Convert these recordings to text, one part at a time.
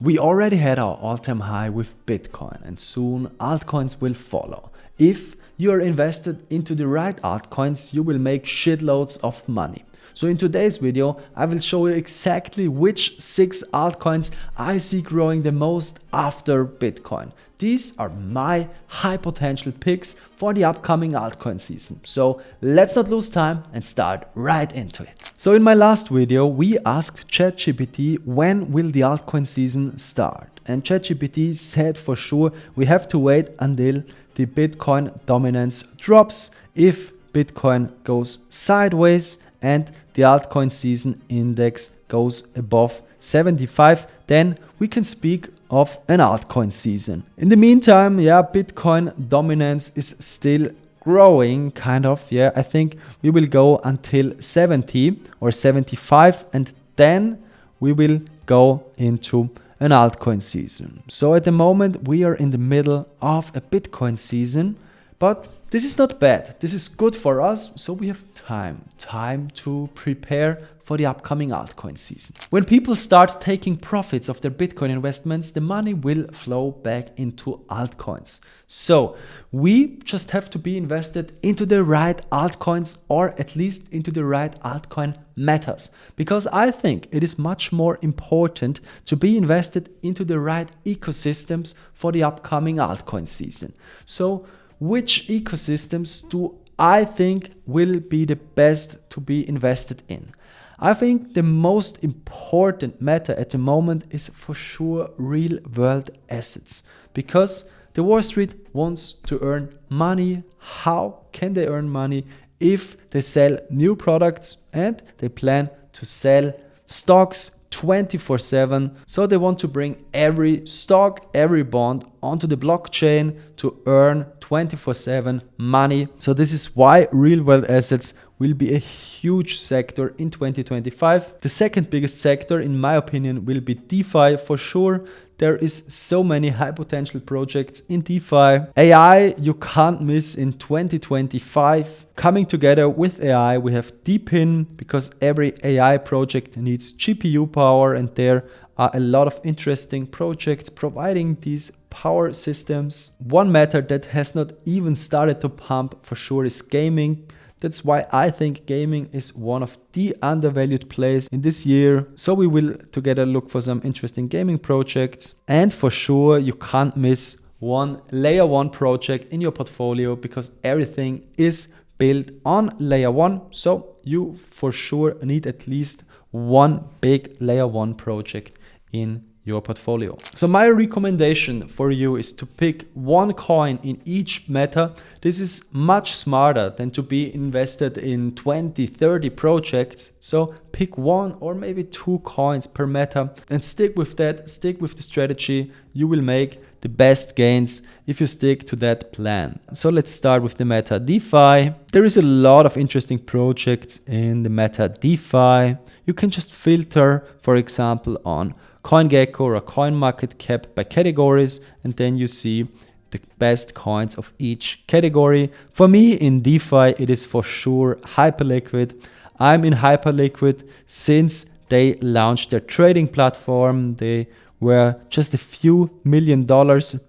We already had our all-time high with Bitcoin and soon altcoins will follow. If you are invested into the right altcoins, you will make shitloads of money. So in today's video, I will show you exactly which 6 altcoins I see growing the most after Bitcoin. These are my high potential picks for the upcoming altcoin season. So let's not lose time and start right into it. So in my last video, we asked ChatGPT when will the altcoin season start? And ChatGPT said for sure we have to wait until the Bitcoin dominance drops. If Bitcoin goes sideways and the altcoin season index goes above 75, then we can speak of an altcoin season. In the meantime, Bitcoin dominance is still growing, kind of. I think we will go until 70 or 75 and then we will go into an altcoin season. So at the moment we are in the middle of a Bitcoin season, but this is not bad. This is good for us. So we have time to prepare for the upcoming altcoin season. When people start taking profits of their Bitcoin investments, the money will flow back into altcoins. So we just have to be invested into the right altcoins, or at least into the right altcoin metas. Because I think it is much more important to be invested into the right ecosystems for the upcoming altcoin season. So which ecosystems do I think will be the best to be invested in? I think the most important meta at the moment is for sure real world assets, because the Wall Street wants to earn money. How can they earn money? If they sell new products and they plan to sell stocks 24/7. So they want to bring every stock, every bond onto the blockchain to earn 24/7 money. So this is why real world assets will be a huge sector in 2025. The second biggest sector, in my opinion, will be DeFi for sure. There is so many high potential projects in DeFi. AI, you can't miss in 2025. Coming together with AI, we have DePIN, because every AI project needs GPU power, and there are a lot of interesting projects providing these power systems. One matter that has not even started to pump for sure is gaming. That's why I think gaming is one of the undervalued plays in this year. So we will together look for some interesting gaming projects. And for sure, you can't miss one layer 1 project in your portfolio, because everything is built on layer 1. So you for sure need at least one big layer 1 project in your portfolio. So my recommendation for you is to pick one coin in each meta. This is much smarter than to be invested in 20, 30 projects. So pick one or maybe 2 coins per meta and stick with that, stick with the strategy. You will make the best gains if you stick to that plan. So let's start with the meta DeFi. There is a lot of interesting projects in the meta DeFi. You can just filter, for example, on CoinGecko or CoinMarketCap by categories, and then you see the best coins of each category. For me in DeFi, it is for sure Hyperliquid. I'm in Hyperliquid since they launched their trading platform. They were just a few $1 million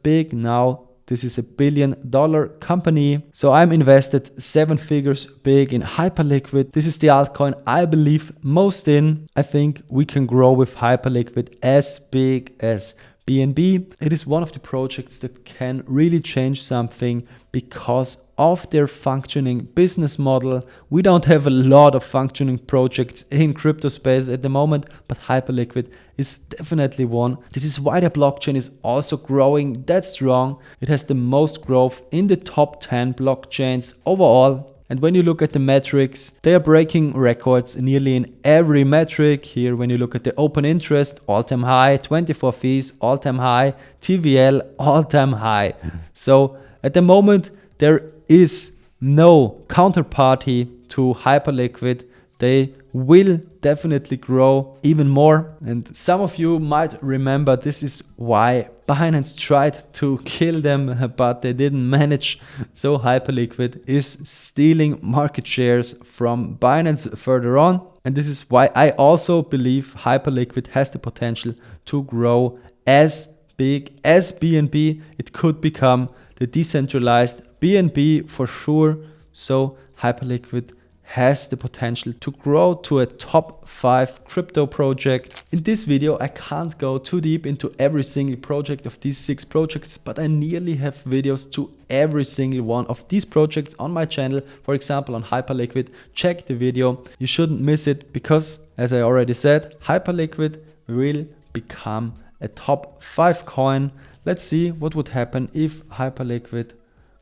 big. Now this is a $1 billion company. So I'm invested 7 figures big in Hyperliquid. This is the altcoin I believe most in. I think we can grow with Hyperliquid as big as BNB. It is one of the projects that can really change something because of their functioning business model. We don't have a lot of functioning projects in crypto space at the moment, but Hyperliquid is definitely one. This is why the blockchain is also growing that strong. It has the most growth in the top 10 blockchains overall. And when you look at the metrics, they are breaking records nearly in every metric. Here, when you look at the open interest, all-time high, 24 fees, all-time high, TVL, all-time high. So at the moment, there is no counterparty to Hyperliquid. They will definitely grow even more. And some of you might remember this is why Binance tried to kill them, but they didn't manage. So Hyperliquid is stealing market shares from Binance further on. And this is why I also believe Hyperliquid has the potential to grow as big as BNB. It could become the decentralized BNB for sure. So Hyperliquid has the potential to grow to a top 5 crypto project. In this video, I can't go too deep into every single project of these 6 projects, but I nearly have videos to every single one of these projects on my channel. For example, on Hyperliquid, check the video. You shouldn't miss it because, as I already said, Hyperliquid will become a top 5 coin. Let's see what would happen if Hyperliquid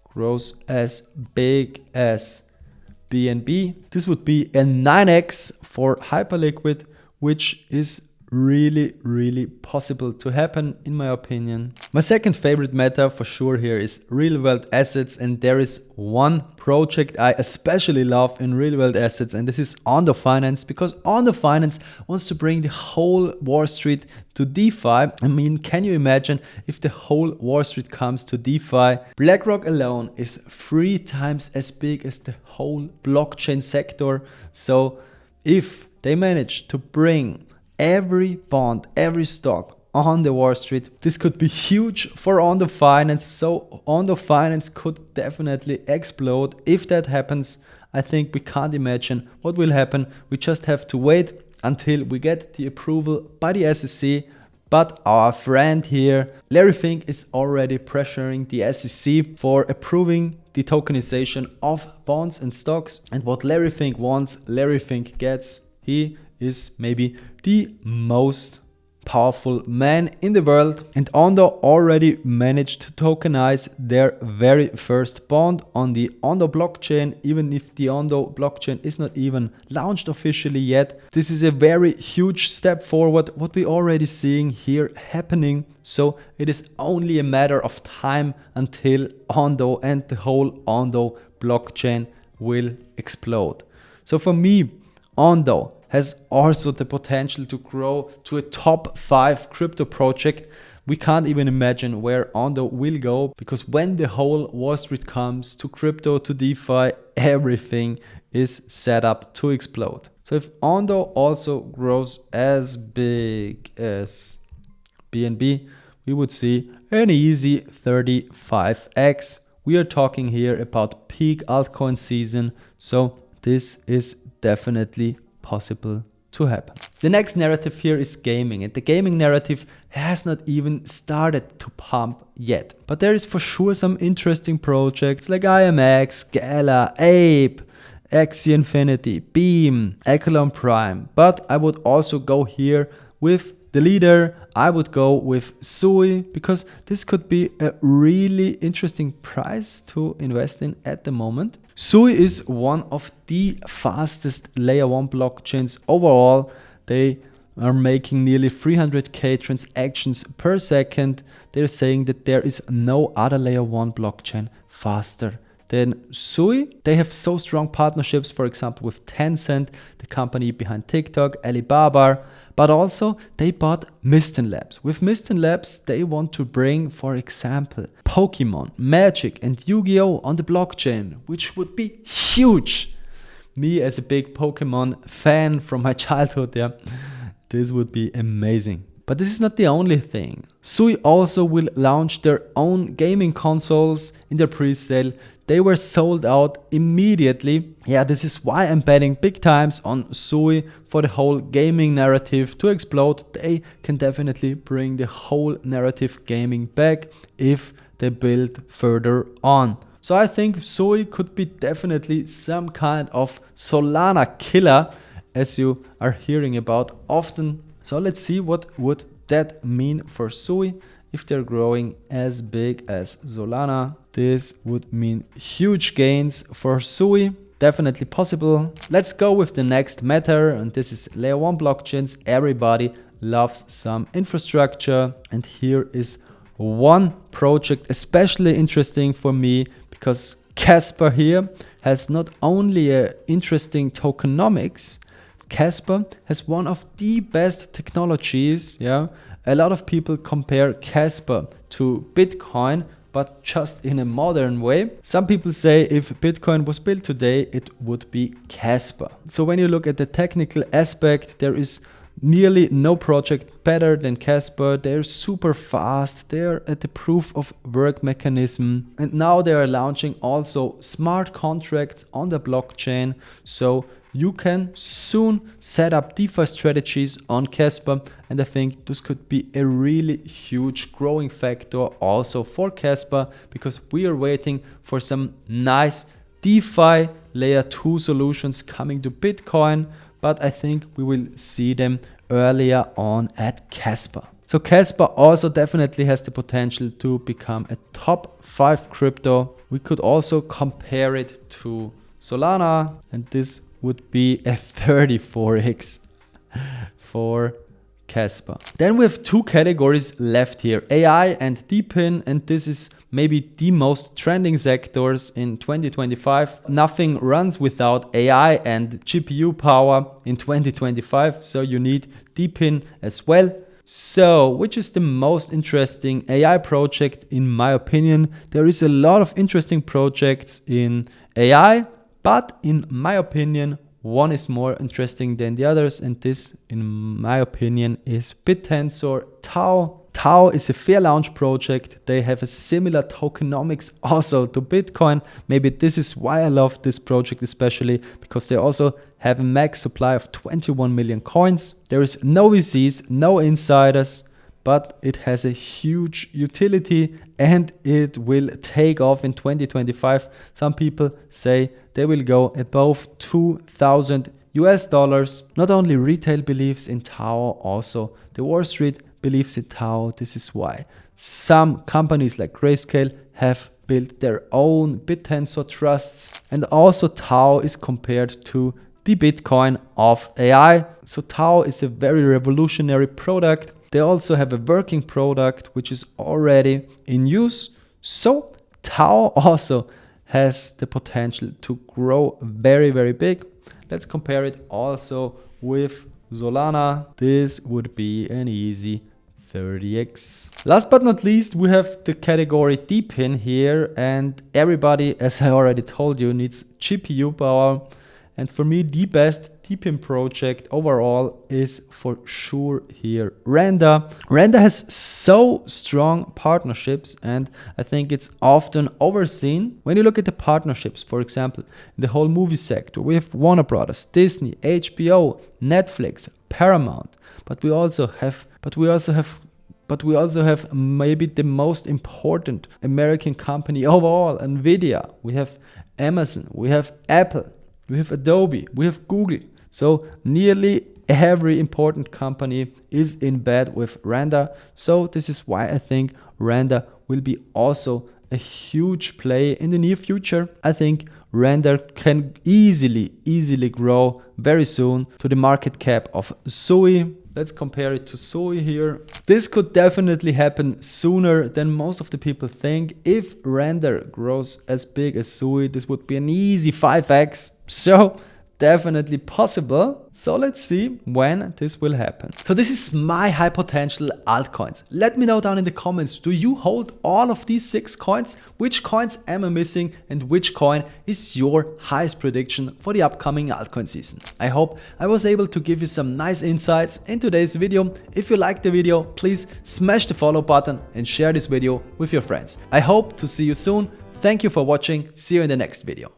grows as big as BNB. This would be a 9x for Hyperliquid, which is really possible to happen in my opinion. My second favorite meta for sure here is real world assets, and there is one project I especially love in real world assets, and this is Ondo Finance, because Ondo Finance wants to bring the whole Wall Street to DeFi. I mean, can you imagine if the whole Wall Street comes to DeFi? BlackRock alone is 3 times as big as the whole blockchain sector. So if they manage to bring every bond, every stock on the Wall Street, this could be huge for Ondo Finance. So Ondo Finance could definitely explode. If that happens, I think we can't imagine what will happen. We just have to wait until we get the approval by the SEC. But our friend here, Larry Fink, is already pressuring the SEC for approving the tokenization of bonds and stocks. And what Larry Fink wants, Larry Fink gets. He is maybe the most powerful man in the world, and Ondo already managed to tokenize their very first bond on the Ondo blockchain, even if the Ondo blockchain is not even launched officially yet. This is a very huge step forward, what we already seeing here happening. So it is only a matter of time until Ondo and the whole Ondo blockchain will explode. So for me, Ondo has also the potential to grow to a top 5 crypto project. We can't even imagine where Ondo will go, because when the whole Wall Street comes to crypto, to DeFi, everything is set up to explode. So if Ondo also grows as big as BNB, we would see an easy 35x. We are talking here about peak altcoin season. So this is definitely possible to happen. The next narrative here is gaming, and the gaming narrative has not even started to pump yet. But there is for sure some interesting projects like IMX, Gala, Ape, Axie Infinity, Beam, Echelon Prime. But I would also go here with the leader. I would go with Sui, because this could be a really interesting price to invest in at the moment. Sui is one of the fastest layer 1 blockchains overall. They are making nearly 300k transactions per second. They're saying that there is no other layer 1 blockchain faster than Sui. They have so strong partnerships, for example, with Tencent, the company behind TikTok, Alibaba, but also they bought Mysten Labs. With Mysten Labs, they want to bring, for example, Pokemon, Magic and Yu-Gi-Oh! On the blockchain, which would be huge. Me as a big Pokemon fan from my childhood, yeah, this would be amazing. But this is not the only thing. Sui also will launch their own gaming consoles in their pre-sale. They were sold out immediately. Yeah, this is why I'm betting big times on Sui for the whole gaming narrative to explode. They can definitely bring the whole narrative gaming back if they build further on. So I think Sui could be definitely some kind of Solana killer, as you are hearing about often. So let's see what would that mean for Sui if they're growing as big as Solana. This would mean huge gains for Sui. Definitely possible. Let's go with the next matter, and this is layer 1 blockchains. Everybody loves some infrastructure, and here is one project especially interesting for me, because Kaspa here has not only an interesting tokenomics, Kaspa has one of the best technologies. Yeah, a lot of people compare Kaspa to Bitcoin, but just in a modern way. Some people say if Bitcoin was built today, it would be Kaspa. So when you look at the technical aspect, there is nearly no project better than Kaspa. They're super fast. They're at the proof of work mechanism. And now they are launching also smart contracts on the blockchain. So you can soon set up DeFi strategies on Kaspa. And I think this could be a really huge growing factor also for Kaspa, because we are waiting for some nice DeFi layer 2 solutions coming to Bitcoin. But I think we will see them earlier on at Kaspa. So Kaspa also definitely has the potential to become a top 5 crypto. We could also compare it to Solana, and this would be a 34x for Kaspa. Then we have 2 categories left here, AI and DePIN, and this is maybe the most trending sectors in 2025. Nothing runs without AI and GPU power in 2025, so you need DePIN as well. So, which is the most interesting AI project in my opinion? There is a lot of interesting projects in AI, but in my opinion, one is more interesting than the others, and this, in my opinion, is Bittensor Tau. Tau is a fair launch project. They have a similar tokenomics also to Bitcoin. Maybe this is why I love this project especially, because they also have a max supply of 21 million coins. There is no VCs, no insiders, but it has a huge utility and it will take off in 2025. Some people say they will go above $2,000. Not only retail believes in Tau, also the Wall Street believes in Tau. This is why some companies like Grayscale have built their own Bittensor trusts, and also Tau is compared to the Bitcoin of AI. So Tau is a very revolutionary product. They also have a working product which is already in use. So Tau also has the potential to grow very, very big. Let's compare it also with Solana. This would be an easy 30x. Last but not least, we have the category DePIN here, and everybody, as I already told you, needs GPU power. And for me, the best DePIN project overall is for sure here Render. Render has so strong partnerships, and I think it's often overseen. When you look at the partnerships, for example, in the whole movie sector, we have Warner Brothers, Disney, HBO, Netflix, Paramount, but we also have maybe the most important American company overall, Nvidia. We have Amazon, we have Apple, we have Adobe, we have Google. So nearly every important company is in bed with Render. So this is why I think Render will be also a huge play in the near future. I think Render can easily grow very soon to the market cap of Sui. Let's compare it to Sui here. This could definitely happen sooner than most of the people think. If Render grows as big as Sui, this would be an easy 5x. So definitely possible. So let's see when this will happen. So this is my high potential altcoins. Let me know down in the comments, do you hold all of these 6 coins? Which coins am I missing, and which coin is your highest prediction for the upcoming altcoin season? I hope I was able to give you some nice insights in today's video. If you liked the video, please smash the follow button and share this video with your friends. I hope to see you soon. Thank you for watching. See you in the next video.